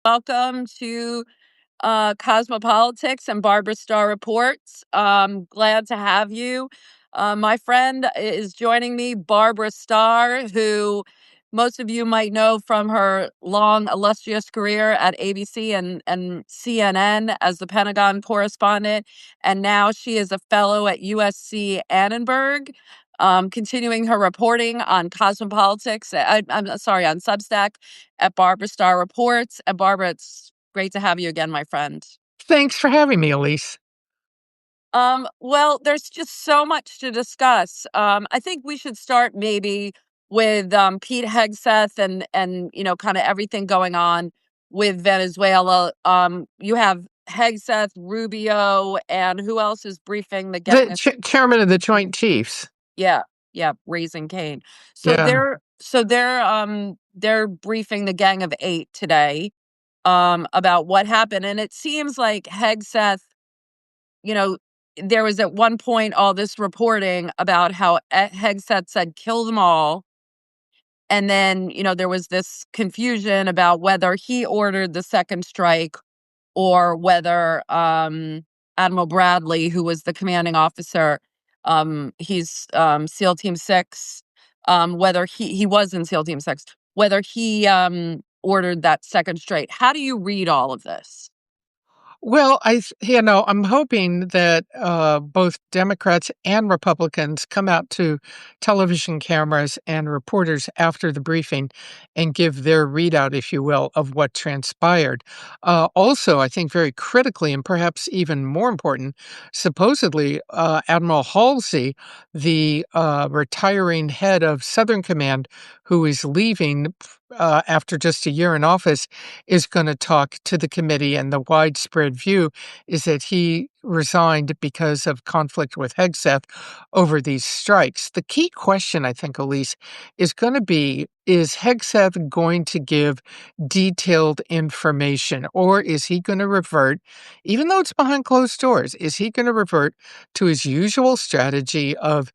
Welcome to Cosmopolitics and Barbara Starr Reports. Glad to have you. My friend is joining me, Barbara Starr, who most of you might know from her long, illustrious career at ABC and CNN as the Pentagon correspondent. And now she is a fellow at USC Annenberg, continuing her reporting on Cosmopolitics. I'm sorry, on Substack at Barbara Starr Reports. And Barbara, it's great to have you again, my friend. Thanks for having me, Elise. Well, there's just so much to discuss. I think we should start maybe with Pete Hegseth and kind of everything going on with Venezuela. You have Hegseth, Rubio, and who else is briefing the The gang? chairman of the Joint Chiefs. Yeah, yeah, Raising Cane. So Yeah. they're briefing the Gang of Eight today about what happened, and it seems like Hegseth, you know, there was at one point all this reporting about how Hegseth said kill them all, and then there was this confusion about whether he ordered the second strike or whether Admiral Bradley, who was the commanding officer, he's SEAL Team 6, whether he was in SEAL Team 6, whether he ordered that second strike. How do you read all of this? Well, I'm hoping that both Democrats and Republicans come out to television cameras and reporters after the briefing and give their readout, if you will, of what transpired. Also, I think very critically, and perhaps even more important, supposedly Admiral Halsey, the retiring head of Southern Command, who is leaving after just a year in office, is going to talk to the committee, and the widespread view is that he resigned because of conflict with Hegseth over these strikes. The key question, I think, Elise, is going to be, is Hegseth going to give detailed information, or is he going to revert, even though it's behind closed doors, is he going to revert to his usual strategy of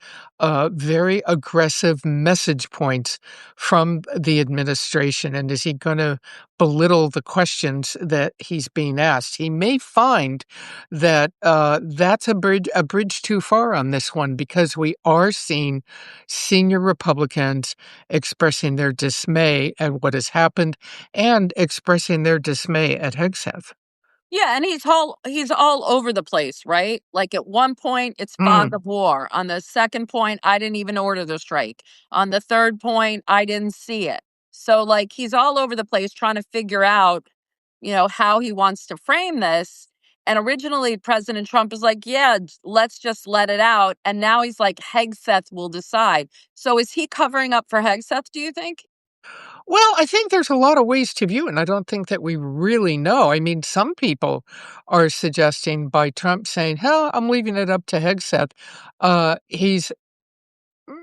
very aggressive message points from the administration? And is he going to belittle the questions that he's being asked? He may find that that's a bridge too far on this one, because we are seeing senior Republicans expressing their dismay at what has happened and expressing their dismay at Hegseth. Yeah, and he's all over the place, right? Like at one point it's fog Mm. of war. On the second point, I didn't even order the strike. On the third point, I didn't see it. So like he's all over the place trying to figure out, how he wants to frame this. And originally President Trump was like, "Yeah, let's just let it out." And now he's like, "Hegseth will decide." So is he covering up for Hegseth, do you think? Well, I think there's a lot of ways to view it, and I don't think that we really know. I mean, some people are suggesting by Trump saying, hell, I'm leaving it up to Hegseth. He's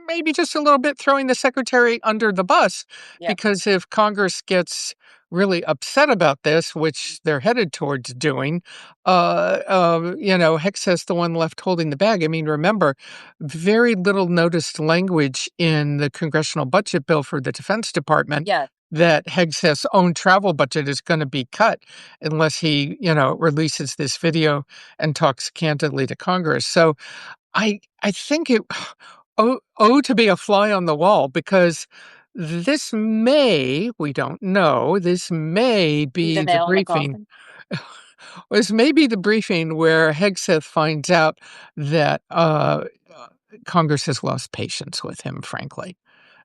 maybe just a little bit throwing the secretary under the bus, Yeah. because if Congress gets really upset about this, which they're headed towards doing, Hegseth's the one left holding the bag. I mean, remember, very little noticed language in the congressional budget bill for the Defense Department Yeah. that Hegseth's own travel budget is going to be cut unless he, releases this video and talks candidly to Congress. So I think it to be a fly on the wall, because we don't know, this may Be the be the nail in the briefing. coffin. This may be the briefing where Hegseth finds out that Congress has lost patience with him, frankly.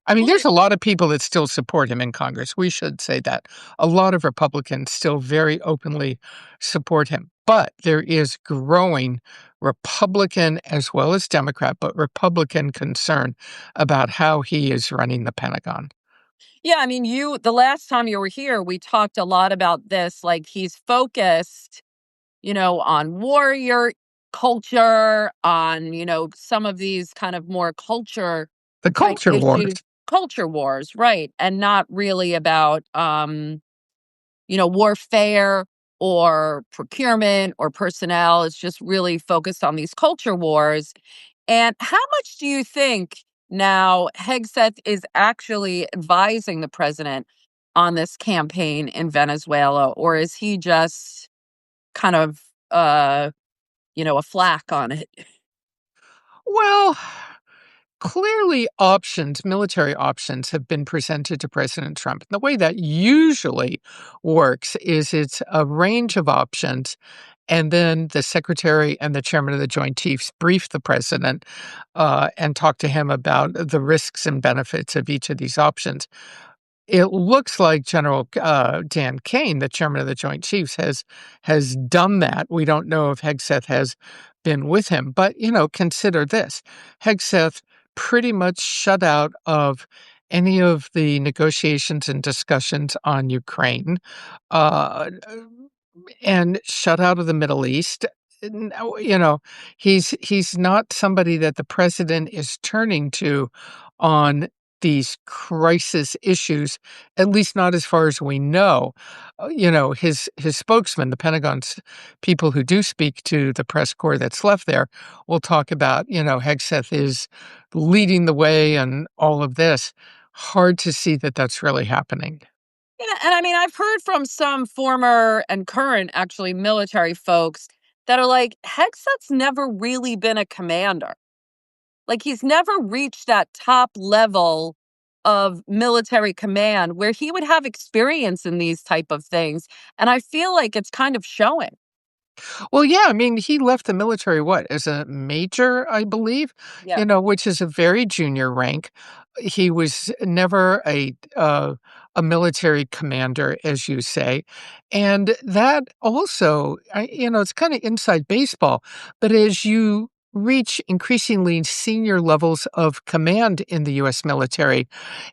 I mean, Well, there's a lot of people that still support him in Congress. We should say that. A lot of Republicans still very openly support him. But there is growing Republican as well as Democrat, but Republican concern about how he is running the Pentagon. yeah, I mean, the last time you were here, we talked a lot about this. Like he's focused, on warrior culture, on, some of these kind of more culture The type culture wars. issues, culture wars, right? And not really about, warfare or procurement or personnel. It's just really focused on these culture wars. And how much do you think now Hegseth is actually advising the president on this campaign in Venezuela, or is he just kind of, a flack on it? Well, clearly options, military options, have been presented to President Trump. The way that usually works is it's a range of options, and then the secretary and the chairman of the Joint Chiefs brief the president and talk to him about the risks and benefits of each of these options. It looks like General Dan Kane, the chairman of the Joint Chiefs, has done that. We don't know if Hegseth has been with him, but consider this: Hegseth pretty much shut out of any of the negotiations and discussions on Ukraine. Uh, and shut out of the Middle East. No, he's not somebody that the president is turning to on these crisis issues, at least not as far as we know. His spokesman, the Pentagon's people who do speak to the press corps that's left there, will talk about, Hegseth is leading the way and all of this. Hard to see that that's really happening. Yeah, and I mean, I've heard from some former and current, actually, military folks that are like, Hegseth's never really been a commander. Like, he's never reached that top level of military command where he would have experience in these type of things. And I feel like it's kind of showing. Well, yeah, I mean, he left the military, what, as a major, I believe, Yeah. which is a very junior rank. He was never a military commander, as you say. And that also, it's kind of inside baseball, but as you reach increasingly senior levels of command in the U.S. military,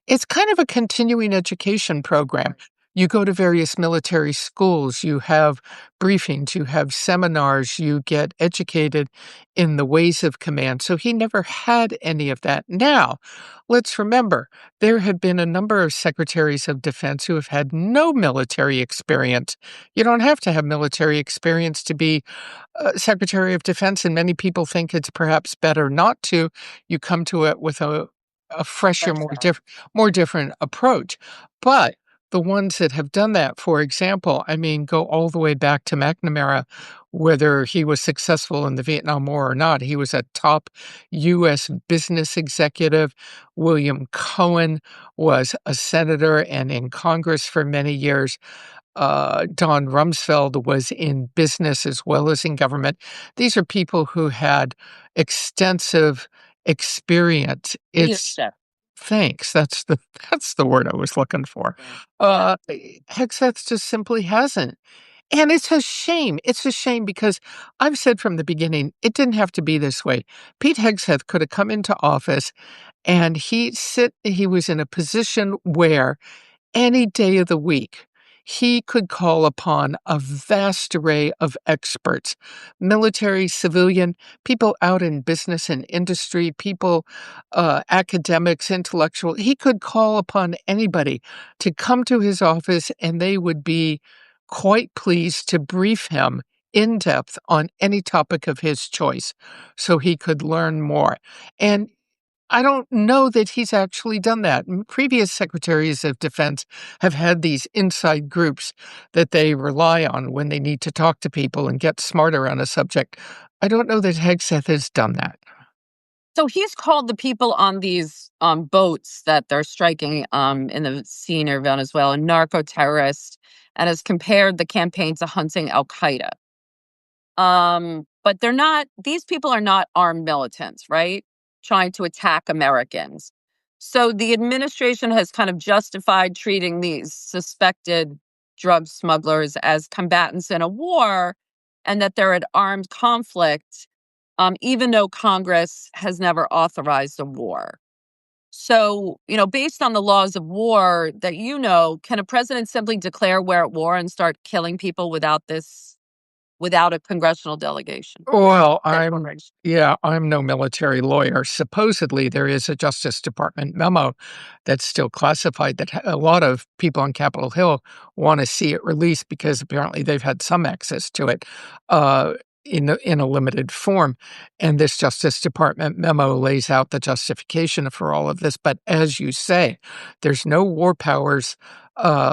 it's kind of a continuing education program. You go to various military schools, you have briefings, you have seminars, you get educated in the ways of command. So he never had any of that. Now, let's remember, there have been a number of secretaries of defense who have had no military experience. You don't have to have military experience to be Secretary of Defense, and many people think it's perhaps better not to. You come to it with a fresher, Fresh start. more different approach. But the ones that have done that, for example, I mean, go all the way back to McNamara, whether he was successful in the Vietnam War or not. He was a top U.S. business executive. William Cohen was a senator and in Congress for many years. Don Rumsfeld was in business as well as in government. These are people who had extensive experience. It's Leadership. Thanks. That's the word I was looking for. Yeah. Yeah. Uh, Hegseth just simply hasn't. And it's a shame. It's a shame because I've said from the beginning, it didn't have to be this way. Pete Hegseth could have come into office and he was in a position where any day of the week, he could call upon a vast array of experts, military, civilian, people out in business and industry, people, academics, intellectual. He could call upon anybody to come to his office, and they would be quite pleased to brief him in depth on any topic of his choice so he could learn more. And I don't know that he's actually done that. Previous secretaries of defense have had these inside groups that they rely on when they need to talk to people and get smarter on a subject. I don't know that Hegseth has done that. So he's called the people on these boats that they're striking in the sea near Venezuela narco terrorists, and has compared the campaign to hunting Al Qaeda. But they're not, these people are not armed militants, right? Trying to attack Americans. So the administration has kind of justified treating these suspected drug smugglers as combatants in a war and that they're at armed conflict, even though Congress has never authorized a war. So, based on the laws of war that can a president simply declare we're at war and start killing people without a congressional delegation? Well, Declaration. I'm no military lawyer. Supposedly, there is a Justice Department memo that's still classified that a lot of people on Capitol Hill want to see it released because apparently they've had some access to it uh, in a limited form. And this Justice Department memo lays out the justification for all of this. But as you say, there's no war powers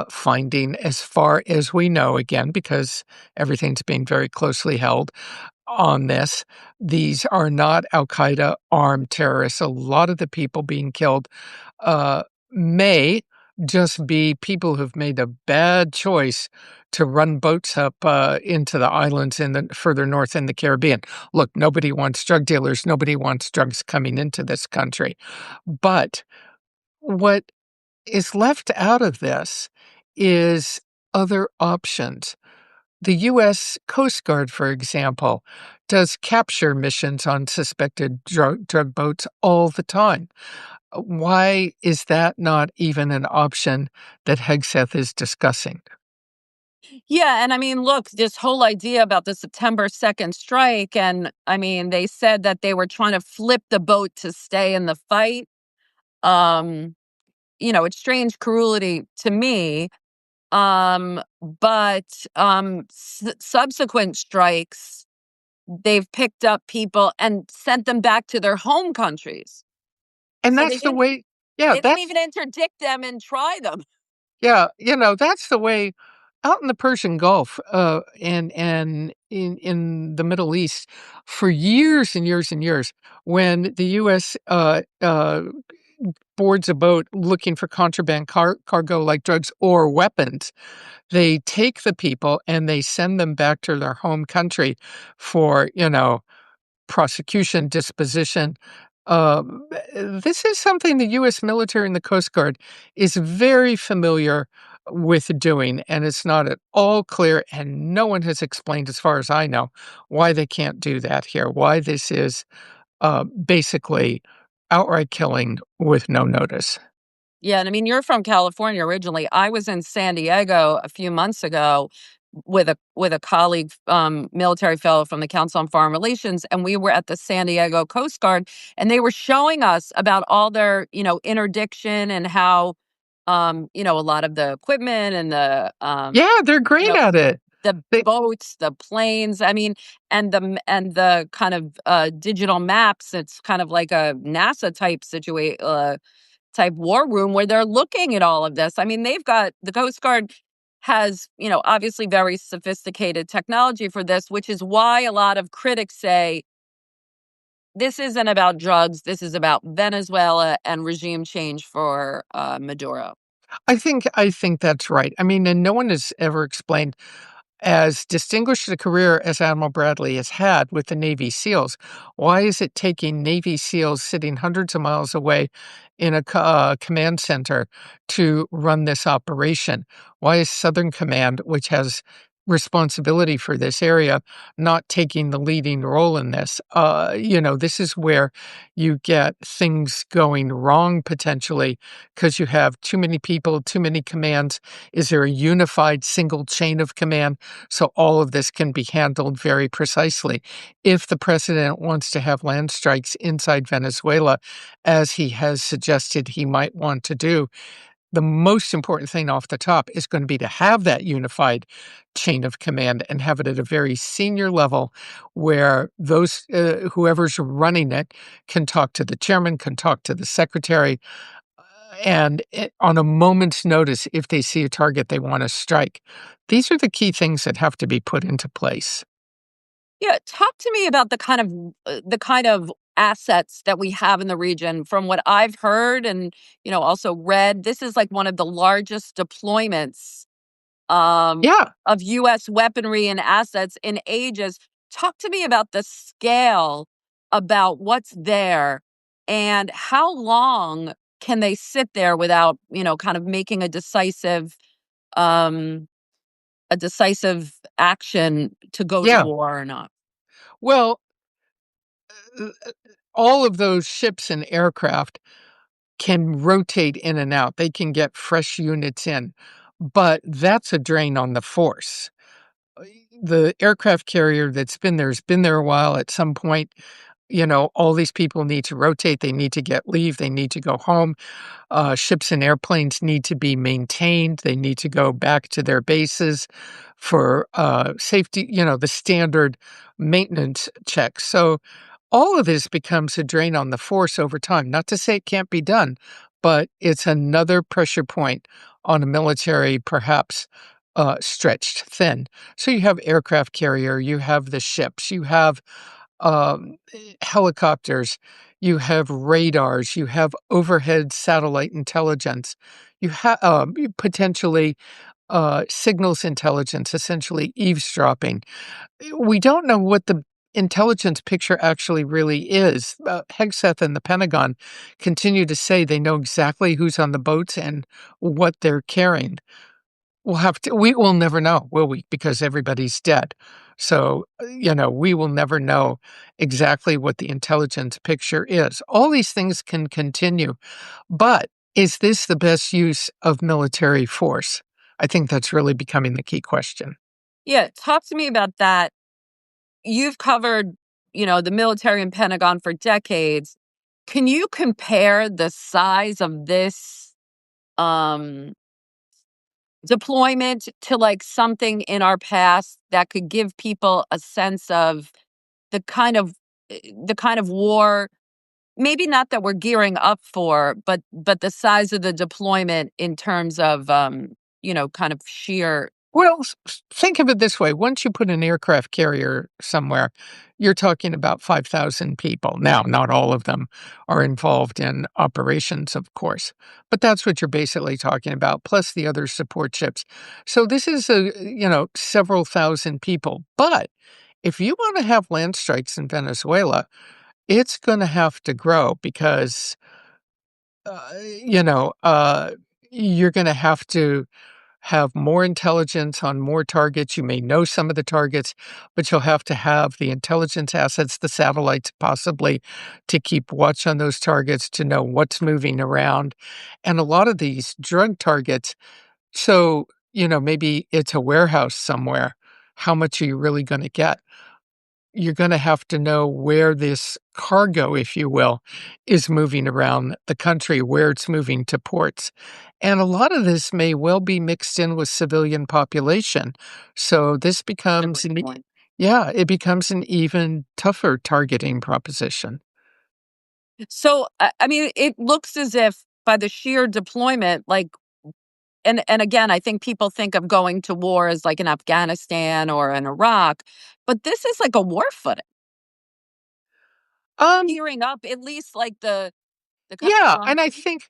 finding, as far as we know, again, because everything's being very closely held on this. These are not Al Qaeda armed terrorists. A lot of the people being killed may just be people who've made a bad choice to run boats up into the islands in the further north in the Caribbean. Look, nobody wants drug dealers. Nobody wants drugs coming into this country. But what is left out of this is other options. The U.S. Coast Guard, for example, does capture missions on suspected drug boats all the time. Why is that not even an option that Hegseth is discussing? Yeah, and I mean, look, this whole idea about the September 2nd strike, and I mean, they said that they were trying to flip the boat to stay in the fight. Um, it's strange cruelty to me. But subsequent strikes, they've picked up people and sent them back to their home countries. And So that's the way. Yeah, they didn't that's even interdict them and try them. yeah, that's the way out in the Persian Gulf, and in the Middle East for years and years and years, when the U.S. Boards a boat looking for contraband cargo like drugs or weapons, they take the people and they send them back to their home country for, prosecution, disposition. This is something the U.S. military and the Coast Guard is very familiar with doing, and it's not at all clear, and no one has explained, as far as I know, why they can't do that here, why this is basically outright killing with no notice. Yeah, and I mean, you're from California originally. I was in San Diego a few months ago with a colleague, military fellow from the Council on Foreign Relations, and we were at the San Diego Coast Guard, and they were showing us about all their, interdiction and how, a lot of the equipment and Yeah, they're you great know, at it. the They boats, the planes. I mean, and the kind of digital maps. It's kind of like a NASA type situation. Type war room where they're looking at all of this. I mean, they've got the Coast Guard has, obviously very sophisticated technology for this, which is why a lot of critics say this isn't about drugs. This is about Venezuela and regime change for Maduro. I think that's right. I mean, and no one has ever explained, as distinguished a career as Admiral Bradley has had with the Navy SEALs, why is it taking Navy SEALs sitting hundreds of miles away in a command center to run this operation? Why is Southern Command, which has responsibility for this area, not taking the leading role in this? This is where you get things going wrong potentially because you have too many people, too many commands. Is there a unified single chain of command? So all of this can be handled very precisely. If the president wants to have land strikes inside Venezuela, as he has suggested he might want to do, the most important thing off the top is going to be to have that unified chain of command and have it at a very senior level where those whoever's running it can talk to the chairman, can talk to the secretary, and on a moment's notice, if they see a target they want to strike. These are the key things that have to be put into place. Yeah, talk to me about the kind of assets that we have in the region. From what I've heard and also read, this is like one of the largest deployments Yeah, of U.S. weaponry and assets in ages. Talk to me about the scale, about what's there, and how long can they sit there without, kind of making um, a decisive action to go to yeah. war or not. Well, uh, all of those ships and aircraft can rotate in and out. They can get fresh units in, but that's a drain on the force. Uh, The aircraft carrier that's been there has been there a while. At some point, all these people need to rotate. They need to get leave. They need to go home. Ships and airplanes need to be maintained. They need to go back to their bases for safety, the standard maintenance checks. So all of this becomes a drain on the force over time. Not to say it can't be done, but it's another pressure point on a military perhaps stretched thin. So you have aircraft carrier, you have the ships, you have helicopters, you have radars, you have overhead satellite intelligence, you have potentially signals intelligence, essentially eavesdropping. We don't know what the intelligence picture actually really is. Hegseth and the Pentagon continue to say they know exactly who's on the boats and what they're carrying. We will never know, will we? Because everybody's dead. So, we will never know exactly what the intelligence picture is. All these things can continue, but is this the best use of military force? I think that's really becoming the key question. Yeah, talk to me about that. You've covered, the military and Pentagon for decades. Can you compare the size of this um deployment to like something in our past that could give people a sense of the kind of the kind of war, maybe not that we're gearing up for, but the size of the deployment in terms of kind of sheer. Well, think of it this way. Once you put an aircraft carrier somewhere, you're talking about 5,000 people. Now, not all of them are involved in operations, of course, but that's what you're basically talking about, plus the other support ships. So this is several thousand people. But if you want to have land strikes in Venezuela, it's going to have to grow because, uh, you know, uh, you're going to have more intelligence on more targets. You may know some of the targets, but you'll have to have the intelligence assets, the satellites possibly, to keep watch on those targets, to know what's moving around. And a lot of these drug targets, so, maybe it's a warehouse somewhere. How much are you really going to get? You're gonna have to know where this cargo, if you will, is moving around the country, where it's moving to ports. And a lot of this may well be mixed in with civilian population. So this That's a becomes great an point. yeah, it becomes an even tougher targeting proposition. So I mean, it looks as if by the sheer deployment, like, and again, I think people think of going to war as like in Afghanistan or in Iraq, but this is like a war footing, Um, gearing up, at least like the kind yeah, of and I think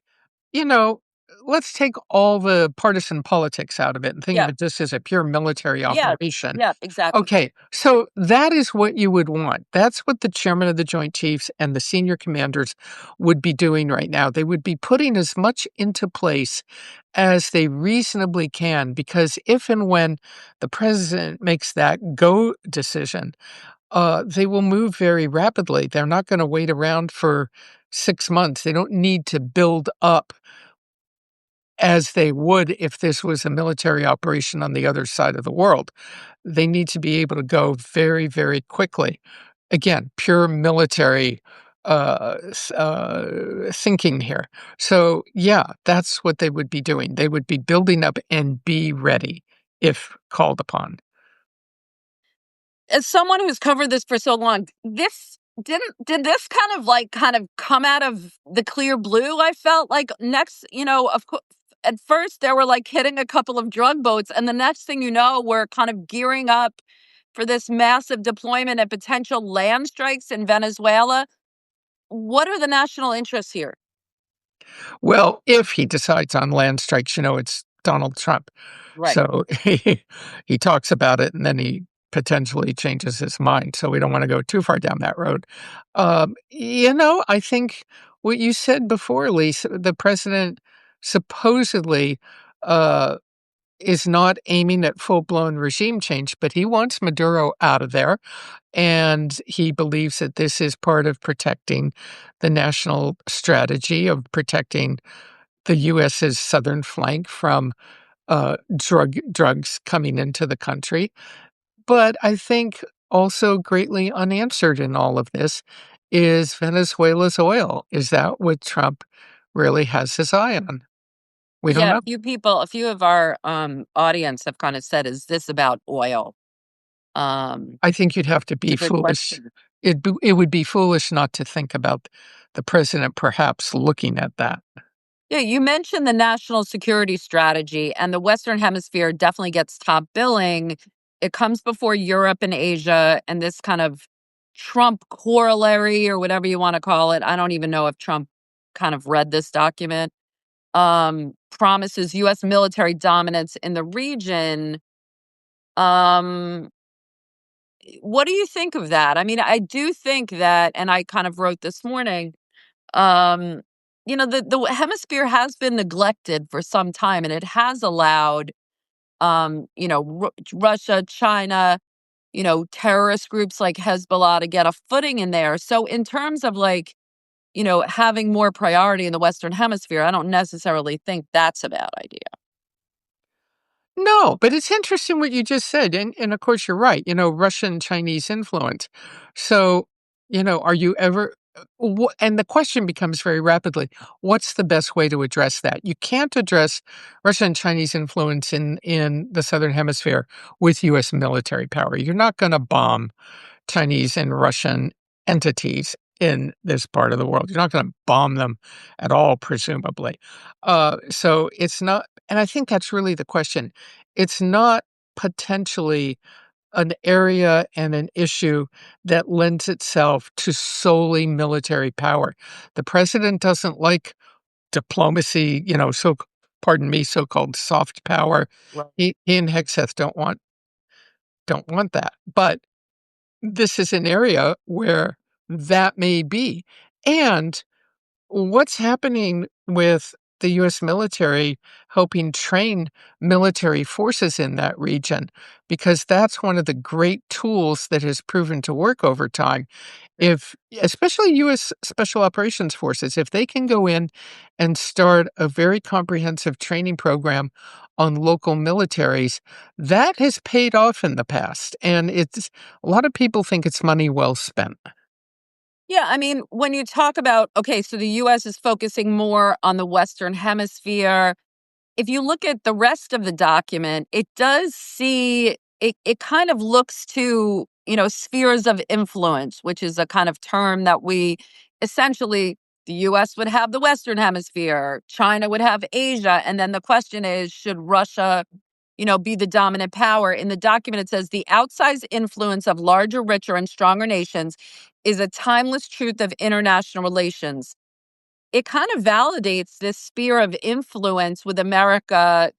You know, let's take all the partisan politics out of it and think of yeah, it just as a pure military yeah, operation. yeah, exactly. Okay, so that is what you would want. That's what the chairman of the Joint Chiefs and the senior commanders would be doing right now. They would be putting as much into place as they reasonably can, because if and when the president makes that go decision, they will move very rapidly. They're not going to wait around for 6 months. They don't need to build up as they would if this was a military operation on the other side of the world. They need to be able to go very, very quickly. Again, pure military thinking here. So, yeah, that's what they would be doing. They would be building up and be ready if called upon. As someone who's covered this for so long, this did this kind of come out of the clear blue? I felt like next, of course, at first they were like hitting a couple of drug boats, and the next thing you know, we're kind of gearing up for this massive deployment and potential land strikes in Venezuela. What are the national interests here? Well, if he decides on land strikes, it's Donald Trump. Right. So he talks about it and then he potentially changes his mind. So we don't want to go too far down that road. I think what you said before, Lisa, the president supposedly uh, is not aiming at full blown regime change, but he wants Maduro out of there. And he believes that this is part of protecting the national strategy of protecting the US's southern flank from drugs coming into the country. But I think also greatly unanswered in all of this is Venezuela's oil. Is that what Trump really has his eye on? We don't Yeah, know. a few of our audience have kind of said, "Is this about oil?" I think you'd have to It's be a good foolish. question. It would be foolish not to think about the president perhaps looking at that. Yeah, you mentioned the national security strategy, and the Western Hemisphere definitely gets top billing. It comes before Europe and Asia, and this kind of Trump corollary, or whatever you want to call it. I don't even know if Trump kind of read this document. Promises U.S. military dominance in the region. Um, what do you think of that? I mean, I do think that, and I kind of wrote this morning. Um, the hemisphere has been neglected for some time, and it has allowed, Russia, China, terrorist groups like Hezbollah to get a footing in there. So, in terms of like, having more priority in the Western Hemisphere, I don't necessarily think that's a bad idea. No, but it's interesting what you just said, and of course you're right, Russian Chinese influence. So, are you ever and the question becomes very rapidly, what's the best way to address that? You can't address Russian Chinese influence in the Southern Hemisphere with US military power. You're not going to bomb Chinese and Russian entities in this part of the world. You're not going to bomb them at all, presumably. So it's not, and I think that's really the question. It's not potentially an area and an issue that lends itself to solely military power. The president doesn't like diplomacy, pardon me, so-called soft power. Right. He and Hegseth don't want that. But this is an area where that may be. And what's happening with the US military helping train military forces in that region? Because that's one of the great tools that has proven to work over time. If especially US Special Operations Forces, if they can go in and start a very comprehensive training program on local militaries, that has paid off in the past, and it's a lot of people think it's money well spent. Yeah, I mean, when you talk about, okay, so the US is focusing more on the Western Hemisphere. If you look at the rest of the document, it does see it kind of looks to, spheres of influence, which is a kind of term that we essentially the US would have the Western Hemisphere, China would have Asia, and then the question is, should Russia, be the dominant power? In the document, it says the outsized influence of larger, richer, and stronger nations is a timeless truth of international relations. It kind of validates this sphere of influence with America,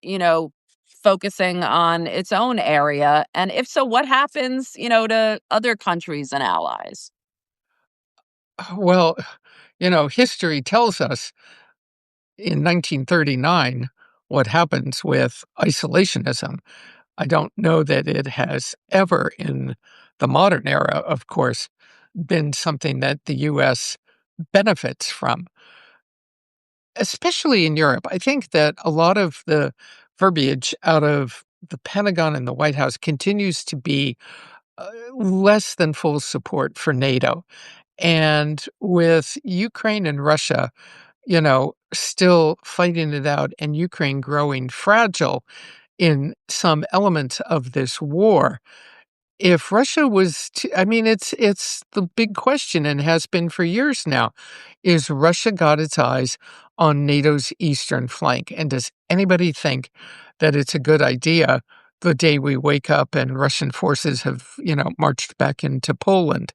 focusing on its own area. And if so, what happens, to other countries and allies? Well, history tells us in 1939 what happens with isolationism. I don't know that it has ever in the modern era, of course, been something that the US benefits from, especially in Europe. I think that a lot of the verbiage out of the Pentagon and the White House continues to be less than full support for NATO. And with Ukraine and Russia, still fighting it out and Ukraine growing fragile in some elements of this war, if Russia was to, I mean, it's the big question and has been for years now. Is Russia got its eyes on NATO's eastern flank? And does anybody think that it's a good idea the day we wake up and Russian forces have, marched back into Poland?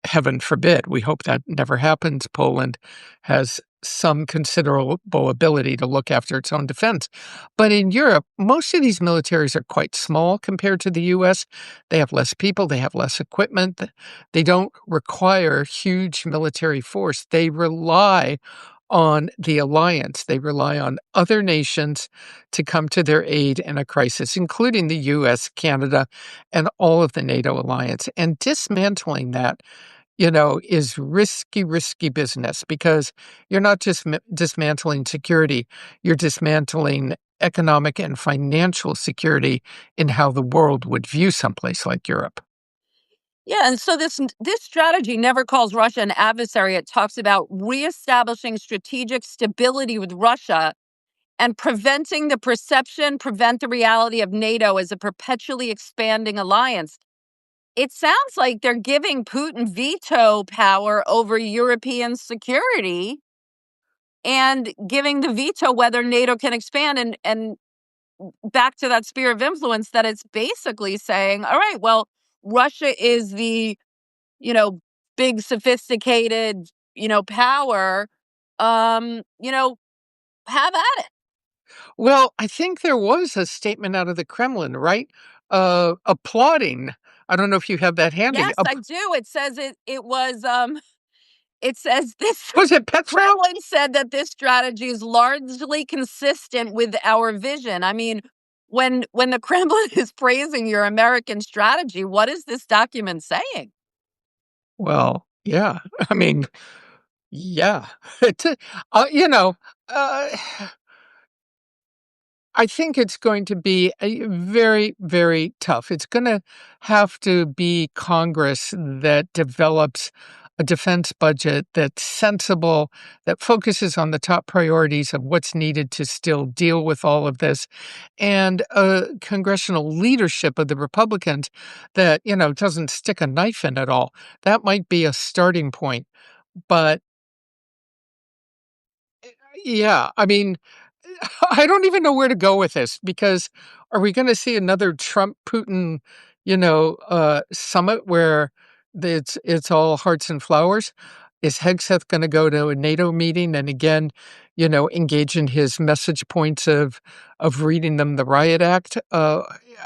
Heaven forbid. We hope that never happens. Poland has some considerable ability to look after its own defense. But in Europe, most of these militaries are quite small compared to the US. They have less people, they have less equipment. They don't require huge military force. They rely on the alliance. They rely on other nations to come to their aid in a crisis, including the US, Canada, and all of the NATO alliance. And dismantling that is risky, risky business because you're not just dismantling security, you're dismantling economic and financial security in how the world would view someplace like Europe. Yeah, and so this strategy never calls Russia an adversary. It talks about reestablishing strategic stability with Russia and prevent the reality of NATO as a perpetually expanding alliance. It sounds like they're giving Putin veto power over European security. and giving the veto whether NATO can expand, and back to that sphere of influence, that it's basically saying, all right, well, Russia is the, you know, big sophisticated, power, um, you know, have at it. Well, I think there was a statement out of the Kremlin, right? Applauding. I don't know if you have that handy. Yes, I do. It says it was it says this Was it the Petrov? Kremlin said that this strategy is largely consistent with our vision. I mean, when the Kremlin is praising your American strategy, what is this document saying? Well, yeah. I mean, yeah. It's you know, uh, I think it's going to be a very, very tough. It's gonna have to be Congress that develops a defense budget that's sensible, that focuses on the top priorities of what's needed to still deal with all of this, and a congressional leadership of the Republicans that, doesn't stick a knife in at all. That might be a starting point. But yeah, I mean, I don't even know where to go with this because are we gonna see another Trump Putin, summit where it's all hearts and flowers? Is Hegseth gonna go to a NATO meeting and again, engage in his message points of reading them the riot act? Yeah,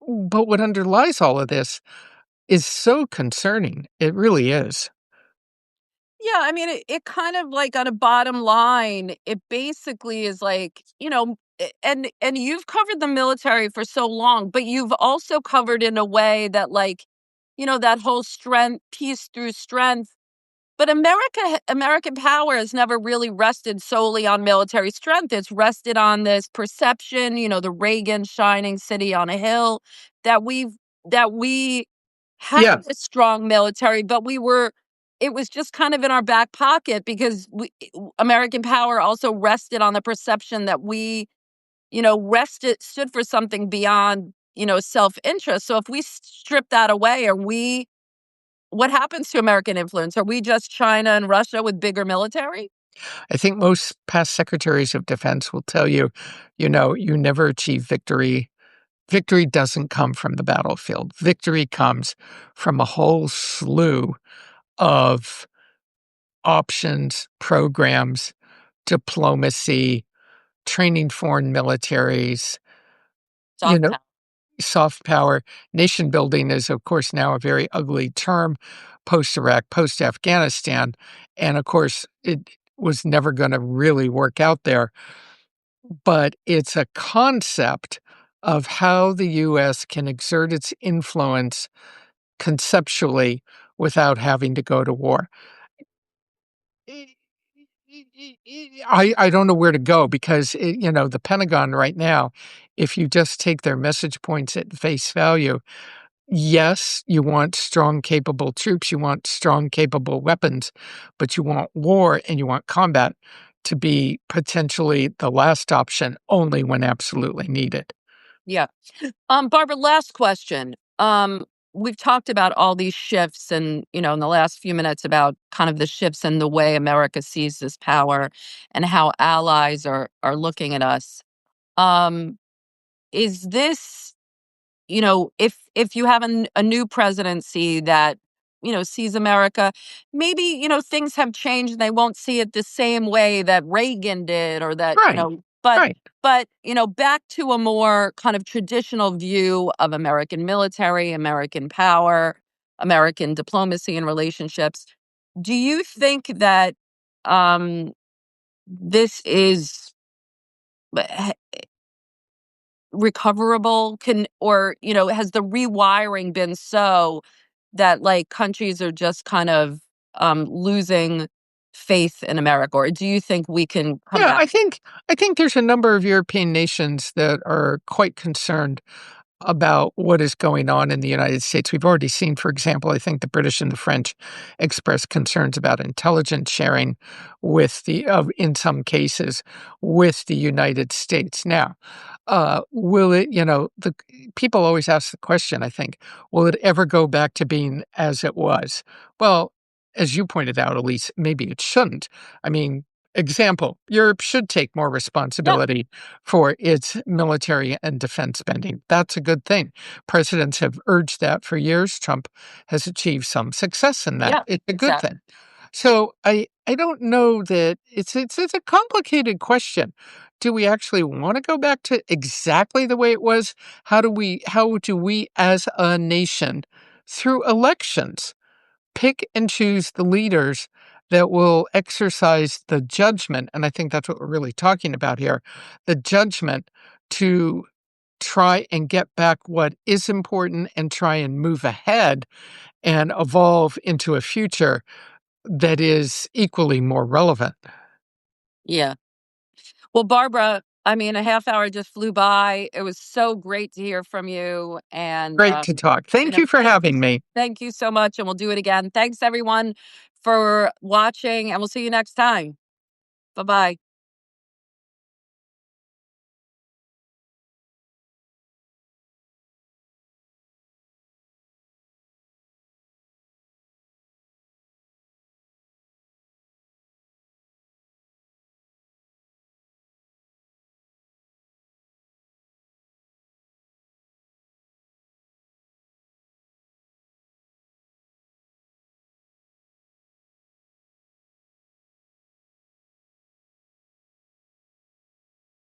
but what underlies all of this is so concerning. It really is. Yeah, I mean, it kind of like on a bottom line, it basically is like, and you've covered the military for so long, but you've also covered in a way that like, that whole strength, peace through strength. But American power has never really rested solely on military strength. It's rested on this perception, the Reagan shining city on a hill, that we had Yeah, a strong military, but it was just kind of in our back pocket because American power also rested on the perception that we, rested stood for something beyond, self-interest. So if we strip that away, what happens to American influence? Are we just China and Russia with bigger military? I think most past secretaries of defense will tell you, you never achieve victory. Victory doesn't come from the battlefield. Victory comes from a whole slew of options, programs, diplomacy, training foreign militaries, you Soft know, power. soft power. Nation building is, of course, now a very ugly term post Iraq, post Afghanistan. And of course, it was never going to really work out there. But it's a concept of how the US can exert its influence conceptually without having to go to war. I don't know where to go because the Pentagon right now, if you just take their message points at face value, yes, you want strong, capable troops, you want strong, capable weapons, but you want war and you want combat to be potentially the last option only when absolutely needed. Yeah. Barbara, last question. We've talked about all these shifts and, in the last few minutes about kind of the shifts in the way America sees this power and how allies are looking at us. Um, is this if you have a new presidency that, sees America, maybe, things have changed and they won't see it the same way that Reagan did or that, Right, but right. back to a more kind of traditional view of American military, American power, American diplomacy and relationships. Do you think that um this is recoverable? Has the rewiring been so that like countries are just kind of losing faith in America, or do you think we can come Yeah, back? I think there's a number of European nations that are quite concerned about what is going on in the United States. We've already seen, for example, I think the British and the French express concerns about intelligence sharing in some cases, with the United States. Now, will it, the people always ask the question, I think, will it ever go back to being as it was? Well, as you pointed out, Elise, maybe it shouldn't. I mean, Example, Europe should take more Yeah, responsibility for its military and defense spending. That's a good thing. Presidents have urged that for years. Trump has achieved some success in that. yeah, It's a good exactly. thing. So I don't know that it's a complicated question. Do we actually want to go back to exactly the way it was? How do we as a nation through elections pick and choose the leaders that will exercise the judgment, and I think that's what we're really talking about here, the judgment to try and get back what is important and try and move ahead and evolve into a future that is equally more relevant. Yeah. Well, Barbara, I mean, a half hour just flew by. It was so great to hear from you. And, Great to talk. you Thank know, you for having me. thank you so much. And we'll do it again. Thanks, everyone, for watching. And we'll see you next time. Bye bye.